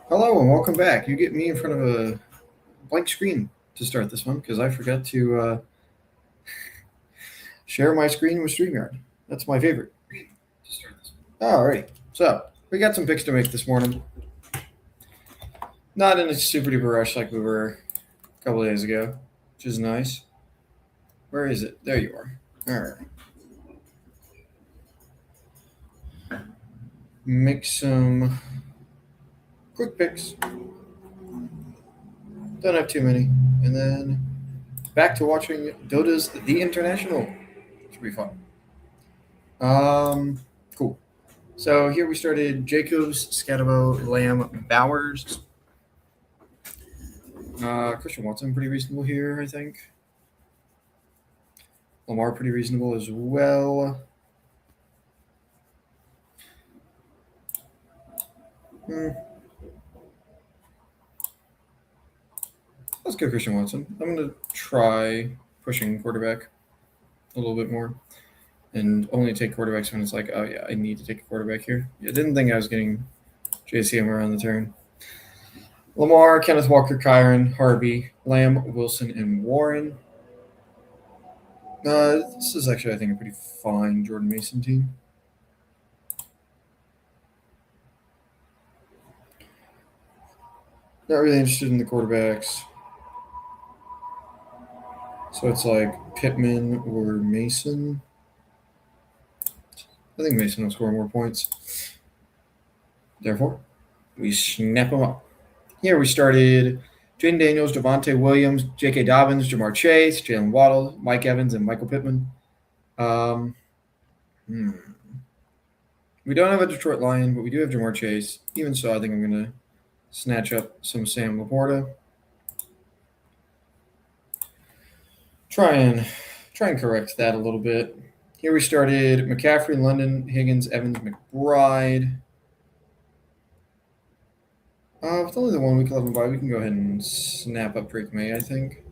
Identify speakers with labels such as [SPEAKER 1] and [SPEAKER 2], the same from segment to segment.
[SPEAKER 1] Hello and welcome back. You get me in front of a blank screen to start this one because I forgot to share my screen with StreamYard. That's my favorite. Alrighty, so we got some picks to make this morning. Not in a super duper rush like we were a couple of days ago, which is nice. Where is it? There you are. Alright. Make some quick picks. Don't have too many. And then back to watching Dota's The International. Should be fun. Cool. So here we started Jacobs, Scatabo, Lamb, Bowers. Christian Watson, pretty reasonable here, I think. Lamar, pretty reasonable as well. Let's go Christian Watson. I'm going to try pushing quarterback a little bit more and only take quarterbacks when it's like, oh, yeah, I need to take a quarterback here. I didn't think I was getting JCM around the turn. Lamar, Kenneth Walker, Kyron, Harvey, Lamb, Wilson, and Warren. This is actually, I think, a pretty fine Jordan Mason team. Not really interested in the quarterbacks. So it's like Pittman or Mason. I think Mason will score more points. Therefore, we snap them up. Here we started Jaden Daniels, Devontae Williams, J.K. Dobbins, Jamar Chase, Jalen Waddle, Mike Evans, and Michael Pittman. We don't have a Detroit Lion, but we do have Jamar Chase. Even so, I think I'm going to snatch up some Sam Laporta. Try and correct that a little bit. Here we started McCaffrey, London, Higgins, Evans, McBride. With only the 1 week 11 bye, we can go ahead and snap up Drake May, I think.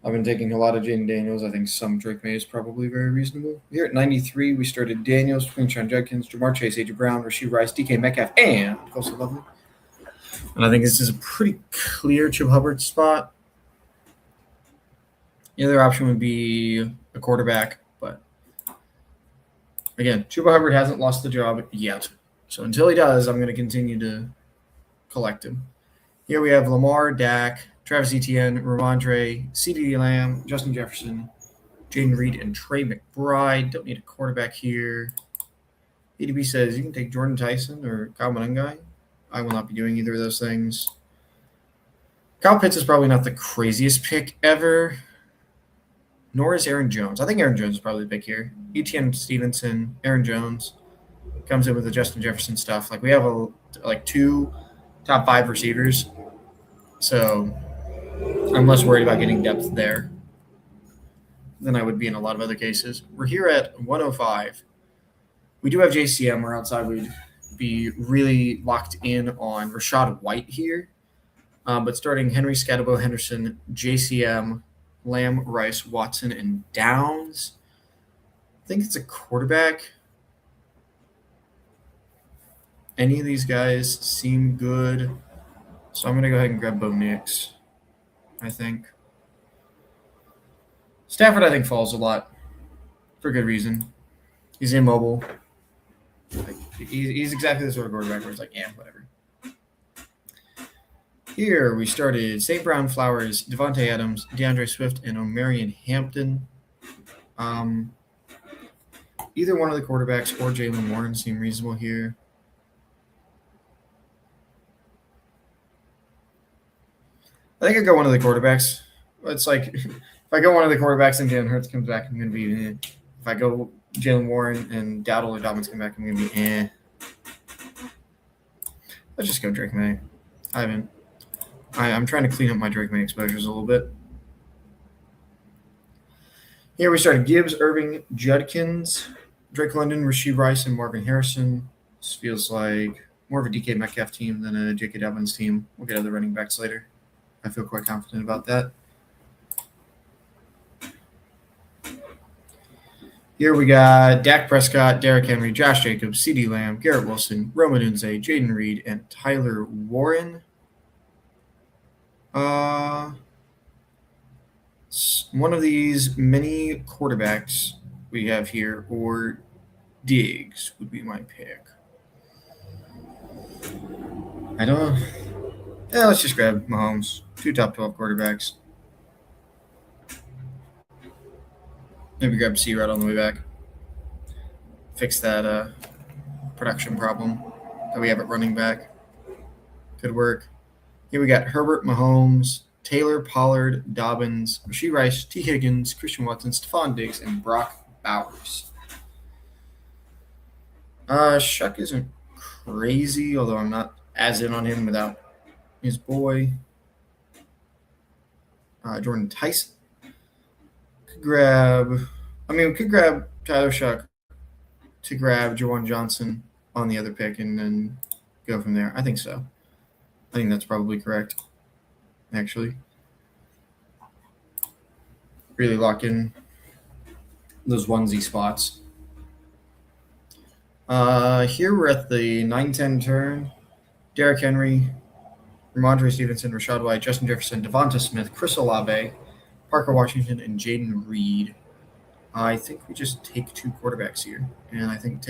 [SPEAKER 1] I've been taking a lot of Jaden Daniels. I think some Drake May is probably very reasonable. Here at 93, we started Daniels, Quinshon Judkins, Jamar Chase, A.J. Brown, Rasheed Rice, DK Metcalf, and Kelsey Lovely. And I think this is a pretty clear Chuba Hubbard spot. The other option would be a quarterback, but again, Chuba Hubbard hasn't lost the job yet. So until he does, I'm going to continue to collect him. Here we have Lamar, Dak, Travis Etienne, Ramondre, CeeDee Lamb, Justin Jefferson, Jaden Reed, and Trey McBride. Don't need a quarterback here. ADB says you can take Jordan Tyson or Kyle Monangai. I will not be doing either of those things. Kyle Pitts is probably not the craziest pick ever, nor is Aaron Jones. I think Aaron Jones is probably the pick here. Etienne Stevenson, Aaron Jones comes in with the Justin Jefferson stuff. Like we have two top 5 receivers, so I'm less worried about getting depth there than I would be in a lot of other cases. We're here at 105. We do have JCM, or outside we'd be really locked in on Rashad White here. But starting Henry, Scatabo, Henderson, JCM, Lamb, Rice, Watson, and Downs. I think it's a quarterback. Any of these guys seem good. So I'm going to go ahead and grab Bo Nix, I think. Stafford, I think, falls a lot for good reason. He's immobile. He's exactly the sort of quarterback where it's like, yeah, whatever. Here we started St. Brown, Flowers, Devontae Adams, DeAndre Swift, and Omarion Hampton. Either one of the quarterbacks or Jalen Warren seem reasonable here. I think I go one of the quarterbacks. It's like if I go one of the quarterbacks and Jalen Hurts comes back, I'm going to be eh. If I go Jalen Warren and Dowdle or Dobbins come back, I'm going to be eh. Let's just go Drake May. I'm trying to clean up my Drake May exposures a little bit. Here we started Gibbs, Irving, Judkins, Drake London, Rasheed Rice, and Marvin Harrison. This feels like more of a DK Metcalf team than a J.K. Dobbins team. We'll get other running backs later. I feel quite confident about that. Here we got Dak Prescott, Derrick Henry, Josh Jacobs, CeeDee Lamb, Garrett Wilson, Rome Odunze, Jaden Reed, and Tyler Warren. One of these many quarterbacks we have here, or Diggs would be my pick. I don't know. Yeah, let's just grab Mahomes. 2 top 12 quarterbacks. Maybe grab C-Rod on the way back. Fix that production problem that we have at running back. Good work. Here we got Herbert, Mahomes, Taylor, Pollard, Dobbins, Rashee Rice, T. Higgins, Christian Watson, Stephon Diggs, and Brock Bowers. Shuck isn't crazy, although I'm not as in on him without his boy. Jordan Tyson. We could grab Tyler Shuck to grab Juwan Johnson on the other pick and then go from there. I think so. I think that's probably correct, actually. Really lock in those onesie spots. Here we're at the 9-10 turn. Derrick Henry, Ramondre Stevenson, Rashad White, Justin Jefferson, Devonta Smith, Chris Olave, Parker Washington, and Jaden Reed. I think we just take 2 quarterbacks here. And I think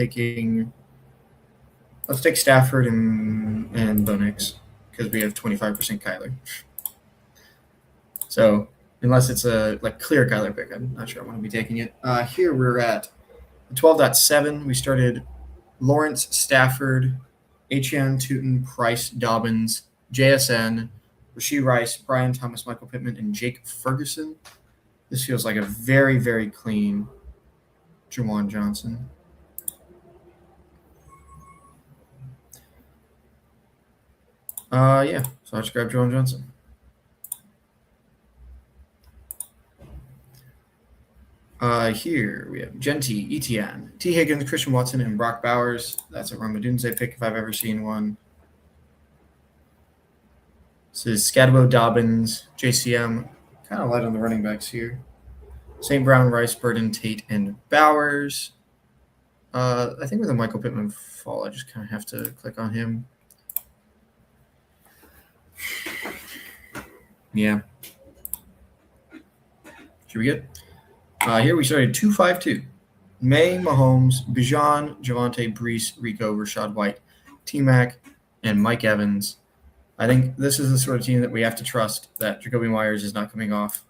[SPEAKER 1] let's take Stafford and Bo Nix because we have 25% Kyler. So unless it's a clear Kyler pick, I'm not sure I want to be taking it. Here we're at 12.7. We started Lawrence, Stafford, Etienne, Tootin, Price, Dobbins, JSN, Rashee Rice, Brian Thomas, Michael Pittman, and Jake Ferguson. This feels like a very, very clean Juwan Johnson. Yeah, so I just grabbed Juwan Johnson. Here we have Genty, Etienne, T. Higgins, Christian Watson, and Brock Bowers. That's a Rome Odunze pick if I've ever seen one. This is Scadabo, Dobbins, JCM. Kind of light on the running backs here. St. Brown, Rice, Burden, Tate, and Bowers. I think with a Michael Pittman fall, I just kind of have to click on him. Yeah. Should we get? Here we started 2-5-2. May, Mahomes, Bijan, Javonte, Brees, Rico, Rashad White, T-Mac, and Mike Evans. I think this is the sort of team that we have to trust that Jacoby Myers is not coming off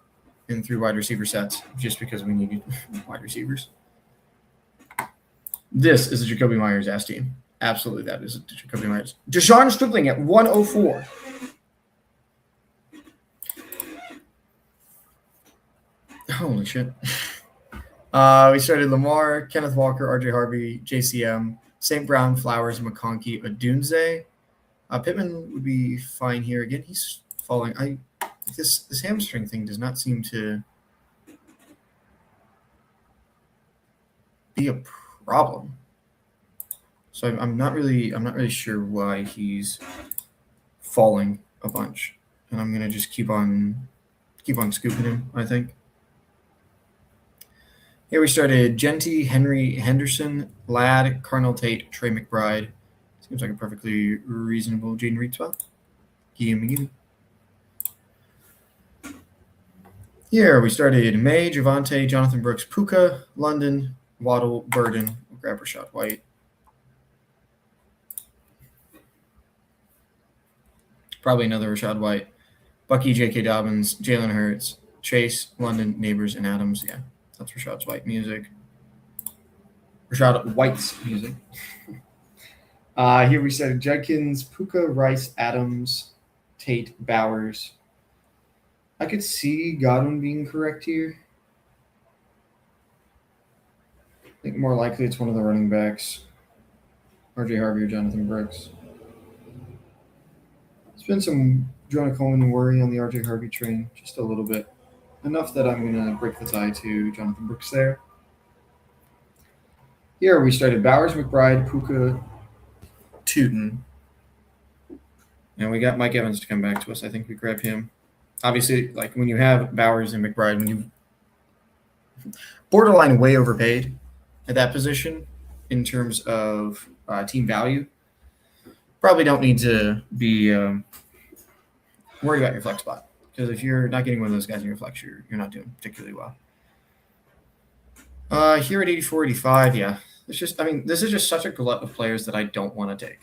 [SPEAKER 1] in 3 wide receiver sets just because we need wide receivers. This is a Jacoby Myers ass team. Absolutely, that is a Jacoby Myers. Deshaun Stripling at 104. Holy shit. We started Lamar, Kenneth Walker, RJ Harvey, JCM, St. Brown, Flowers, McConkey, Odunze. Pittman would be fine here. Again, he's falling. This hamstring thing does not seem to be a problem. So I'm not really sure why he's falling a bunch. And I'm gonna just keep on scooping him, I think. Here we started Genty, Henry, Henderson, Ladd, Carnell Tate, Trey McBride. Seems like a perfectly reasonable Jaden Reed spot. Gimme. Here we started May, Javonte, Jonathan Brooks, Puka, London, Waddle, Burden. We'll grab Rashad White. Probably another Rashad White. Bucky, J.K. Dobbins, Jalen Hurts, Chase, London, Neighbors, and Adams. Yeah, that's Rashad White's music. Here we started Judkins, Puka, Rice, Adams, Tate, Bowers. I could see Godwin being correct here. I think more likely it's one of the running backs, RJ Harvey or Jonathan Brooks. There's been some Jonah Coleman worry on the RJ Harvey train, just a little bit. Enough that I'm going to break the tie to Jonathan Brooks there. Here we started Bowers, McBride, Puka, Tootin. And we got Mike Evans to come back to us. I think we grab him. Obviously, when you have Bowers and McBride, when you borderline way overpaid, at that position in terms of team value. Probably don't need to be worried about your flex spot, because if you're not getting one of those guys in your flex, you're not doing particularly well. Here at 84, 85, yeah. It's just, I mean, this is just such a glut of players that I don't want to take.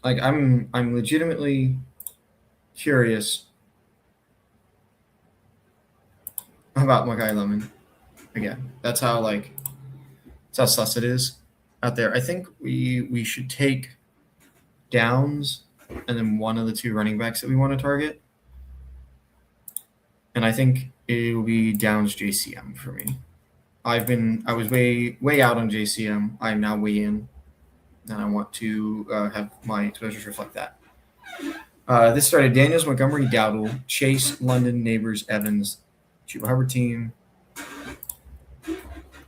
[SPEAKER 1] Like, I'm legitimately curious about my guy Lemon. Again, that's how sus it is out there. I think we should take Downs and then one of the two running backs that we want to target. And I think it will be Downs JCM for me. I was way out on JCM. I'm now way in, and I want to have my exposures reflect that. This started Daniels, Montgomery, Dowdle, Chase, London, Neighbors, Evans, Chuba Hubbard team.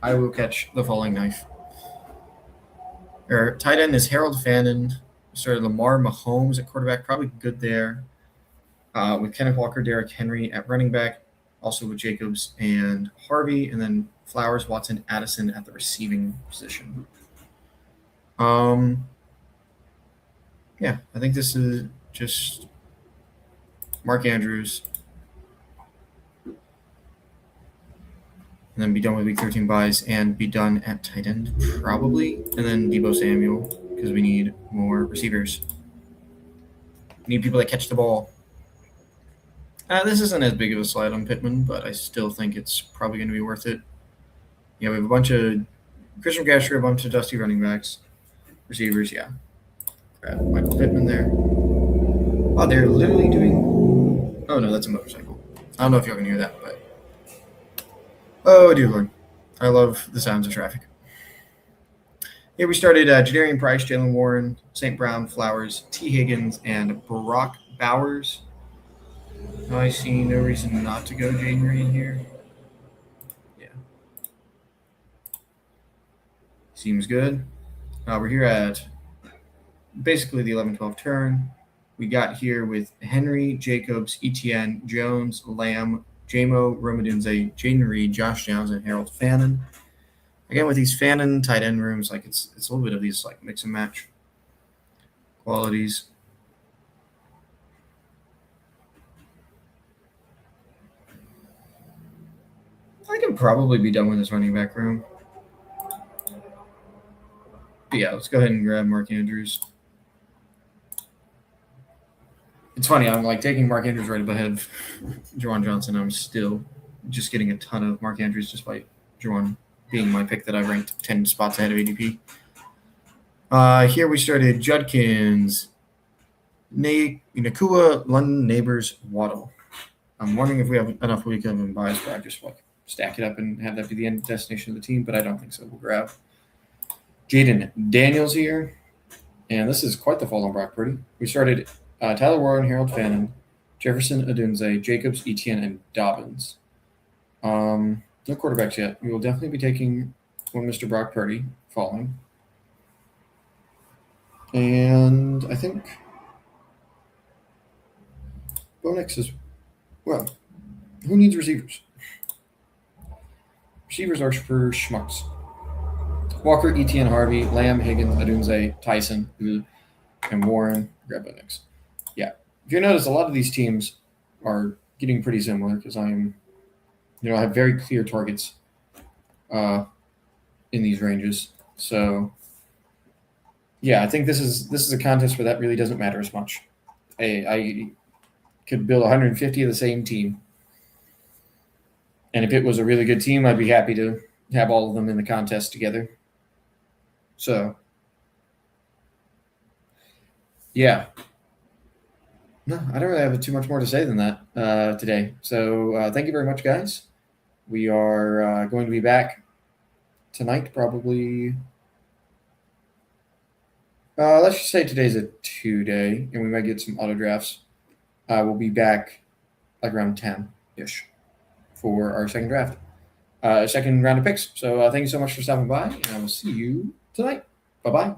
[SPEAKER 1] I will catch the falling knife. Our tight end is Harold Fannin. Started Lamar Mahomes at quarterback, probably good there. With Kenneth Walker, Derrick Henry at running back, also with Jacobs and Harvey, and then Flowers, Watson, Addison at the receiving position. Yeah, I think this is just Mark Andrews. And then be done with week 13 buys and be done at tight end probably. And then Deebo Samuel, because we need more receivers. We need people that catch the ball. This isn't as big of a slide on Pittman, but I still think it's probably going to be worth it. Yeah, we have a bunch of Christian McCaffrey, a bunch of dusty running backs. Receivers, yeah. Grab Michael Pittman there. Oh, they're literally doing... Oh, no, that's a motorcycle. I don't know if y'all can hear that, but... Oh, dear Lord. I love the sounds of traffic. Here we started Jadarian Price, Jalen Warren, St. Brown, Flowers, T. Higgins, and Brock Bowers. I see no reason not to go January in here. Yeah. Seems good. We're here at basically the 11-12 turn. We got here with Henry, Jacobs, Etienne, Jones, Lamb, Jamo, Romadunze, Jaden Reed, Josh Downs, and Harold Fannin. Again, with these Fannin tight end rooms, like it's a little bit of these like mix and match qualities. I can probably be done with this running back room. But yeah, let's go ahead and grab Mark Andrews. It's funny, I'm like taking Mark Andrews right ahead of Juwan Johnson. I'm still just getting a ton of Mark Andrews despite Juwan being my pick that I ranked 10 spots ahead of ADP. Here we started Judkins, Nakua, London, Neighbors, Waddle. I'm wondering if we have enough weekend and buys where I just like stack it up and have that be the end destination of the team, but I don't think so. We'll grab Jaden Daniels here. And this is quite the fall on Brock Purdy. We started Tyler Warren, Harold Fannin, Jefferson Adunze, Jacobs, Etienne, and Dobbins. No quarterbacks yet. We will definitely be taking one Mr. Brock Purdy falling. And I think Bo Nix is, well, who needs receivers? Receivers are for schmucks. Walker, Etienne, Harvey, Lamb, Higgins, Adunze, Tyson, and Warren. Grab Bo Nix. Yeah. If you notice, a lot of these teams are getting pretty similar because I have very clear targets in these ranges. So, yeah, I think this is a contest where that really doesn't matter as much. I could build 150 of the same team. And if it was a really good team, I'd be happy to have all of them in the contest together. So, yeah. No, I don't really have too much more to say than that today. So thank you very much, guys. We are going to be back tonight, probably. Let's just say today's a 2-day, and we might get some auto drafts. We'll be back like around 10-ish for our second draft, second round of picks. So thank you so much for stopping by, and I will see you tonight. Bye-bye.